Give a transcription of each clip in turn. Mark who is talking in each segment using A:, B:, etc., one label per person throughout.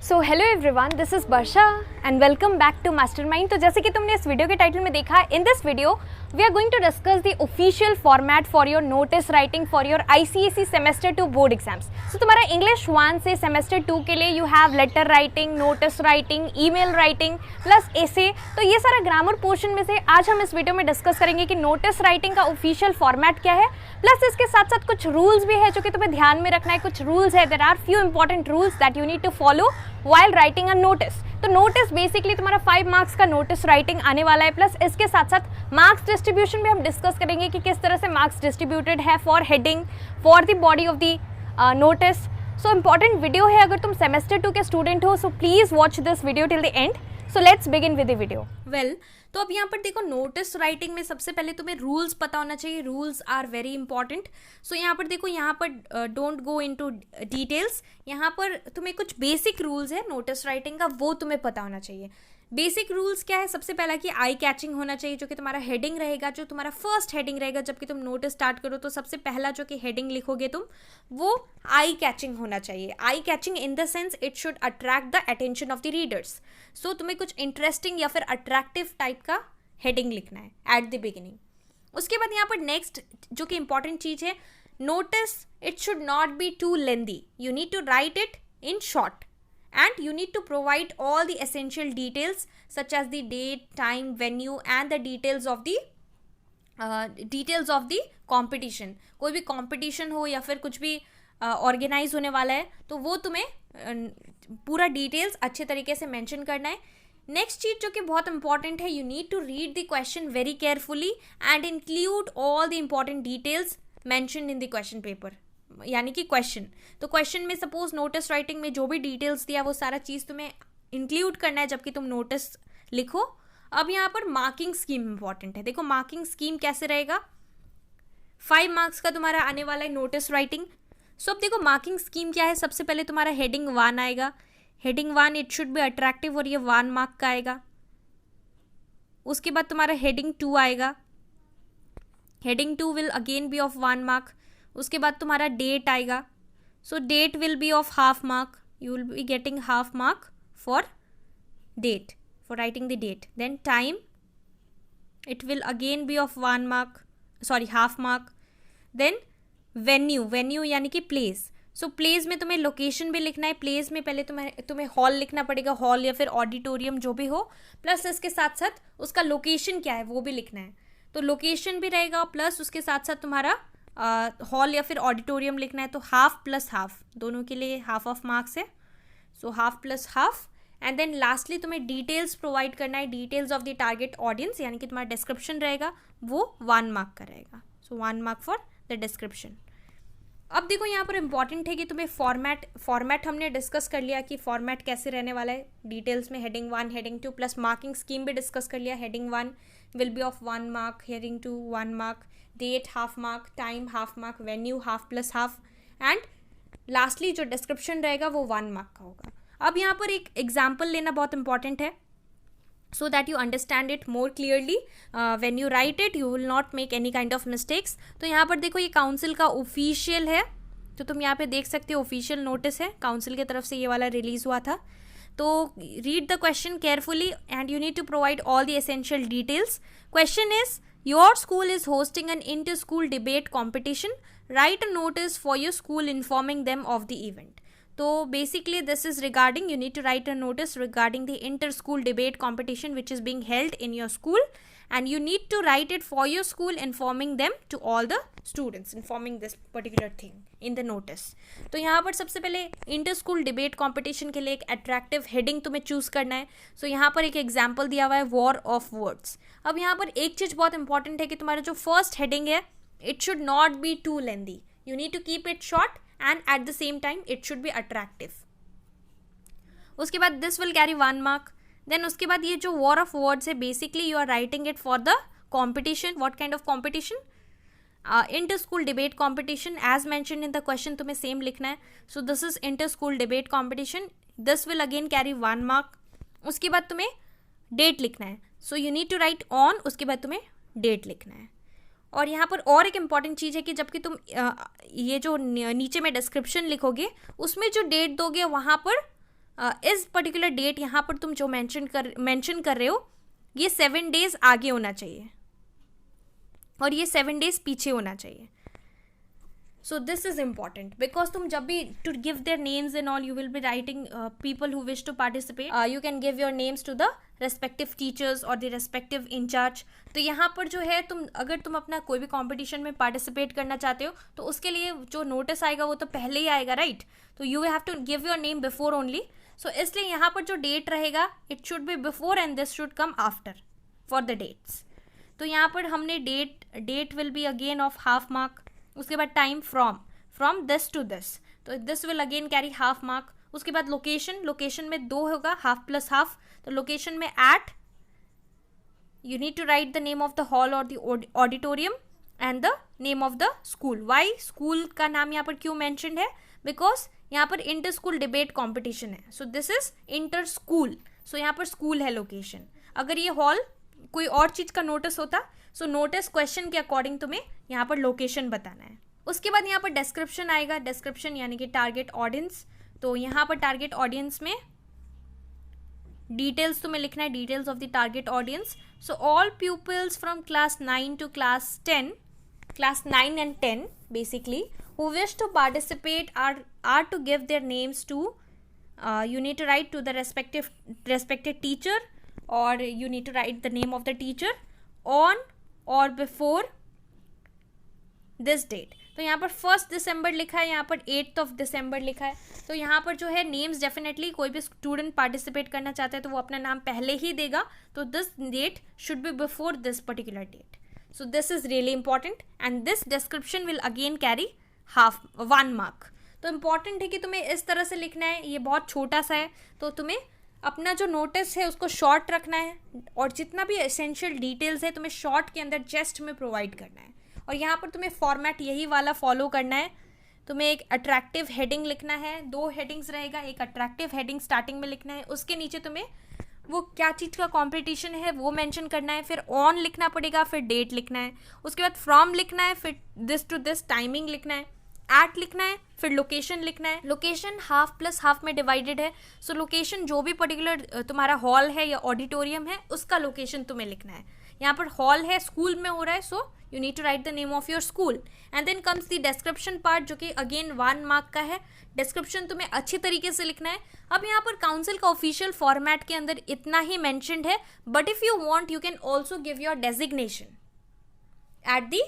A: So hello everyone, this is Varsha and welcome back to Mastermind. तो जैसे कि तुमने इस वीडियो के टाइटल में देखा, in this video we are going to discuss the official format for your notice writing for your ICSE semester 2 board exams. So तुम्हारा English 1 से सेमेस्टर 2 के लिए you have letter writing, notice writing, email writing plus essay. तो ये सारा grammar portion में से आज हम इस वीडियो में डिस्कस करेंगे कि नोटिस राइटिंग का ऑफिशियल फॉर्मेट क्या है, प्लस इसके साथ साथ कुछ रूल्स भी है जो कि तुम्हें ध्यान में रखना है। कुछ रूल्स है, there are few important rules that you need to follow while writing a notice. तो नोटिस बेसिकली तुम्हारा 5 मार्क्स का नोटिस राइटिंग आने वाला है, प्लस इसके साथ साथ मार्क्स डिस्ट्रीब्यूशन भी हम डिस्कस करेंगे कि किस तरह से मार्क्स डिस्ट्रीब्यूटेड है for heading, for the body of the notice. So important video है, अगर तुम सेमेस्टर 2 के स्टूडेंट हो so please watch this video till the end. So let's begin with the video. Well, तो अब यहाँ पर देखो, नोटिस राइटिंग में सबसे पहले तुम्हें रूल्स पता होना चाहिए। Rules are very important. So यहाँ पर देखो, यहाँ पर डोंट गो इनटू डिटेल्स। यहाँ पर तुम्हें कुछ बेसिक रूल्स है नोटिस राइटिंग का, वो तुम्हें पता होना चाहिए। बेसिक रूल्स क्या है? सबसे पहला कि आई कैचिंग होना चाहिए, जो कि तुम्हारा हेडिंग रहेगा, जो तुम्हारा फर्स्ट हेडिंग रहेगा जबकि तुम नोटिस स्टार्ट करो तो सबसे पहला जो कि हेडिंग लिखोगे तुम, वो आई कैचिंग होना चाहिए। Eye catching in the sense it should attract the attention of the readers. So तुम्हें कुछ इंटरेस्टिंग या फिर अट्रैक्टिव टाइप का हेडिंग लिखना है एट द बिगिनिंग। उसके बाद यहाँ पर नेक्स्ट जो कि इंपॉर्टेंट चीज है, notice it should not be too lengthy. You need to write it in short and you need to provide all the essential details such as the date, time, venue and the details of the competition। कोई भी competition हो या फिर कुछ भी organize होने वाला है तो वो तुम्हें पूरा details अच्छे तरीके से mention करना है। नेक्स्ट चीज जो कि बहुत इंपॉर्टेंट है, you need to read the question very carefully and include all the important details mentioned in the question paper, यानी कि क्वेश्चन। तो क्वेश्चन में सपोज नोटिस राइटिंग में जो भी डिटेल्स दिया वो सारा चीज़ तुम्हें इंक्लूड करना है जबकि तुम नोटिस लिखो। अब यहाँ पर मार्किंग स्कीम इंपॉर्टेंट है। देखो मार्किंग स्कीम कैसे रहेगा, 5 मार्क्स का तुम्हारा आने वाला है नोटिस राइटिंग। सो अब देखो मार्किंग स्कीम क्या है। सबसे पहले तुम्हारा हेडिंग 1 आएगा। Heading 1 it should be attractive और ये 1 मार्क का आएगा। उसके बाद तुम्हारा हेडिंग 2 आएगा। Heading 2 will again be of 1 mark. उसके बाद तुम्हारा डेट आएगा। So date will be of half mark. You will be getting half mark for date, for writing the date. Then time it will again be of 1 mark, sorry half mark. Then venue, venue यानी कि place. So place में तुम्हें location भी लिखना है। Place में पहले तुम्हें हॉल लिखना पड़ेगा, हॉल या फिर ऑडिटोरियम जो भी हो, प्लस इसके साथ साथ उसका लोकेशन क्या है वो भी लिखना है। तो लोकेशन भी रहेगा प्लस उसके साथ साथ तुम्हारा हॉल या फिर ऑडिटोरियम लिखना है। तो हाफ प्लस हाफ, दोनों के लिए हाफ ऑफ मार्क्स है। So half plus half. And then lastly तुम्हें डिटेल्स प्रोवाइड करना है, details of the target audience, यानी कि तुम्हारा डिस्क्रिप्शन रहेगा वो 1 मार्क का रहेगा। सो 1 मार्क फॉर द डिस्क्रिप्शन। अब देखो यहाँ पर इंपॉर्टेंट है कि तुम्हें फॉर्मेट हमने डिस्कस कर लिया कि फॉर्मेट कैसे रहने वाला है डिटेल्स में। Heading 1, heading 2 plus marking scheme भी डिस्कस कर लिया। Heading 1 will be of 1 mark, heading 2 1 mark, date half mark, time half mark, venue half plus half, and lastly जो डिस्क्रिप्शन रहेगा वो 1 मार्क का होगा। अब यहाँ पर एक एग्जाम्पल लेना बहुत इंपॉर्टेंट है so that you understand it more clearly. When you write it you will not make any kind of mistakes. तो यहाँ पर देखो ये काउंसिल का ऑफिशियल है, तो तुम यहाँ पे देख सकते हो ऑफिशियल नोटिस है, काउंसिल की तरफ से ये वाला रिलीज हुआ था। तो read the question carefully and you need to provide all the essential details. Question is, your school is hosting an inter school debate competition, write a notice for your school informing them of the event. तो basically this is regarding, you need to write a notice regarding the inter-school debate competition which is being held in your school, and you need to write it for your school informing them to all the students, informing this particular thing in the notice. तो यहाँ पर सबसे पहले inter school debate competition के लिए एक attractive heading तुम्हें choose करना है। सो यहाँ पर एक एग्जाम्पल दिया हुआ है, वॉर ऑफ वर्ड्स। अब यहाँ पर एक चीज बहुत इंपॉर्टेंट है कि तुम्हारा जो फर्स्ट हेडिंग है it should not be too lengthy, you need to keep it short and at the same time it should be attractive. उसके बाद this will carry 1 mark. Then उसके बाद ये जो war of words है, basically you are writing it for the competition. What kind of competition? Inter school debate competition as mentioned in the question, तुम्हें same लिखना है। So this is inter school debate competition. This will again carry 1 mark. उसके बाद तुम्हें date लिखना है। So you need to write on, उसके बाद तुम्हें date लिखना है। और यहाँ पर और एक इम्पॉर्टेंट चीज़ है कि जबकि तुम ये जो नीचे में डिस्क्रिप्शन लिखोगे उसमें जो डेट दोगे वहाँ पर इस पर्टिकुलर डेट यहाँ पर तुम जो मेंशन कर रहे हो ये 7 days आगे होना चाहिए और ये 7 days पीछे होना चाहिए. So this is important because तुम जब भी to give their names and all you will be writing people who wish to participate. You can give your names to the respective teachers or the respective in charge. तो यहाँ पर जो है अगर तुम अपना कोई भी कंपटीशन में पार्टिसिपेट करना चाहते हो तो उसके लिए जो नोटिस आएगा वो तो पहले ही आएगा, राइट? तो you have to give your name before only. So इसलिए यहाँ पर जो डेट रहेगा it should be before and this should come after for the dates. तो यहाँ पर हमने date will be again of half mark. उसके बाद time from this to this, तो this will again carry half mark. उसके बाद लोकेशन में 2 होगा, हाफ प्लस हाफ. तो लोकेशन में at you need to write the name of the hall or the auditorium and the name of the school. Y school का नाम यहाँ पर क्यों मैंशनड है? बिकॉज यहाँ पर इंटर स्कूल डिबेट कॉम्पिटिशन है. So this is inter school. So यहाँ पर स्कूल है लोकेशन. अगर ये हॉल कोई और चीज़ का नोटिस होता सो नोटिस क्वेश्चन के अकॉर्डिंग तुम्हें यहाँ पर लोकेशन बताना है. उसके बाद यहाँ पर डिस्क्रिप्शन आएगा. डिस्क्रिप्शन यानी कि टारगेट ऑडियंस. तो यहाँ पर टारगेट ऑडियंस में डिटेल्स तुम्हें लिखना है, details of the target audience. So all pupils from class 9 to class 10, class 9 and 10 basically, who wish to participate are to give their names to you need to write to the respective teacher, or you need to write the name of the teacher on or before this date. तो यहाँ पर 1 December लिखा है, यहाँ पर 8th December लिखा है. तो यहाँ पर जो है नेम्स डेफिनेटली कोई भी स्टूडेंट पार्टिसिपेट करना चाहता है तो वो अपना नाम पहले ही देगा. तो this date should be before this particular date. So this is really important and this description will again carry 1 mark. तो इम्पॉर्टेंट है कि तुम्हें इस तरह से लिखना है. ये बहुत छोटा सा है तो तुम्हें अपना जो नोटिस है उसको शॉर्ट रखना है और जितना भी एसेंशियल डिटेल्स है तुम्हें शॉर्ट के अंदर जस्ट में प्रोवाइड करना है. और यहाँ पर तुम्हें फॉर्मेट यही वाला फॉलो करना है. तुम्हें एक अट्रैक्टिव हेडिंग लिखना है. 2 हेडिंग्स रहेगा. एक अट्रैक्टिव हेडिंग स्टार्टिंग में लिखना है, उसके नीचे तुम्हें वो क्या चीज़ का कंपटीशन है वो मेंशन करना है. फिर ऑन लिखना पड़ेगा, फिर डेट लिखना है. उसके बाद फ्रॉम लिखना है, फिर दिस टू दिस टाइमिंग लिखना है, एट लिखना है, फिर लोकेशन लिखना है. लोकेशन हाफ प्लस हाफ में डिवाइडेड है. सो लोकेशन जो भी पर्टिकुलर तुम्हारा हॉल है या ऑडिटोरियम है उसका लोकेशन तुम्हें लिखना है. यहाँ पर हॉल है, स्कूल में हो रहा है, so you need to write the name of your school. And then comes the description part जो कि अगेन 1 mark का है. डिस्क्रिप्शन तुम्हें अच्छी तरीके से लिखना है. अब यहाँ पर काउंसिल का ऑफिशियल फॉर्मेट के अंदर इतना ही मेंशन्ड है, but if you want you can also give your designation at the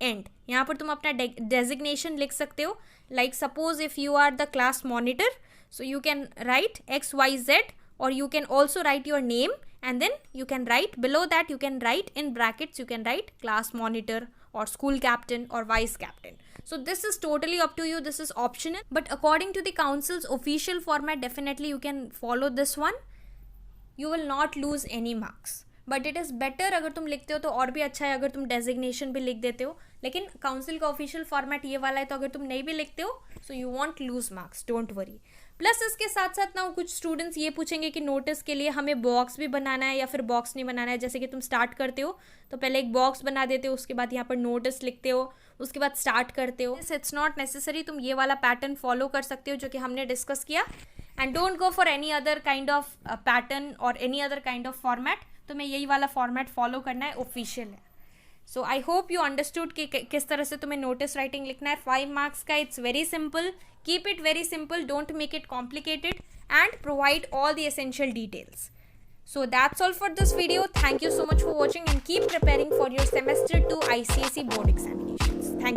A: end. यहाँ पर तुम अपना डेजिग्नेशन लिख सकते हो. Like suppose if you are the class monitor, so you can write XYZ, or you can also write your name and then you can write below that, you can write in brackets, you can write class monitor or school captain or vice captain. So this is totally up to you, this is optional, but according to the council's official format definitely you can follow this one. You will not lose any marks, but it is better अगर तुम लिखते हो तो और भी अच्छा है अगर तुम डेजिग्नेशन भी लिख देते हो. लेकिन काउंसिल का ऑफिशियल फॉर्मेट ये वाला है तो अगर तुम नहीं भी लिखते हो so you won't lose marks, don't worry. Plus इसके साथ साथ ना कुछ स्टूडेंट्स ये पूछेंगे कि नोटिस के लिए हमें बॉक्स भी बनाना है या फिर बॉक्स नहीं बनाना है. जैसे कि तुम स्टार्ट करते हो तो पहले एक बॉक्स बना देते हो, उसके बाद यहाँ पर नोटिस लिखते हो, उसके बाद स्टार्ट करते हो. It's not necessary. तुम ये वाला पैटर्न फॉलो कर सकते हो जो कि हमने डिस्कस किया. And don't go for any other kind of pattern or any other kind of format. तुम्हें यही वाला फॉर्मेट फॉलो करना है, ऑफिशियल है. So I hope you understood कि किस तरह से तुम्हें नोटिस राइटिंग लिखना है. 5 marks का. It's very simple. Keep it very simple, don't make it complicated and provide all the essential details. So that's all for this video. Thank you so much for watching and keep preparing for your semester 2 ICSE board examinations. Thank you.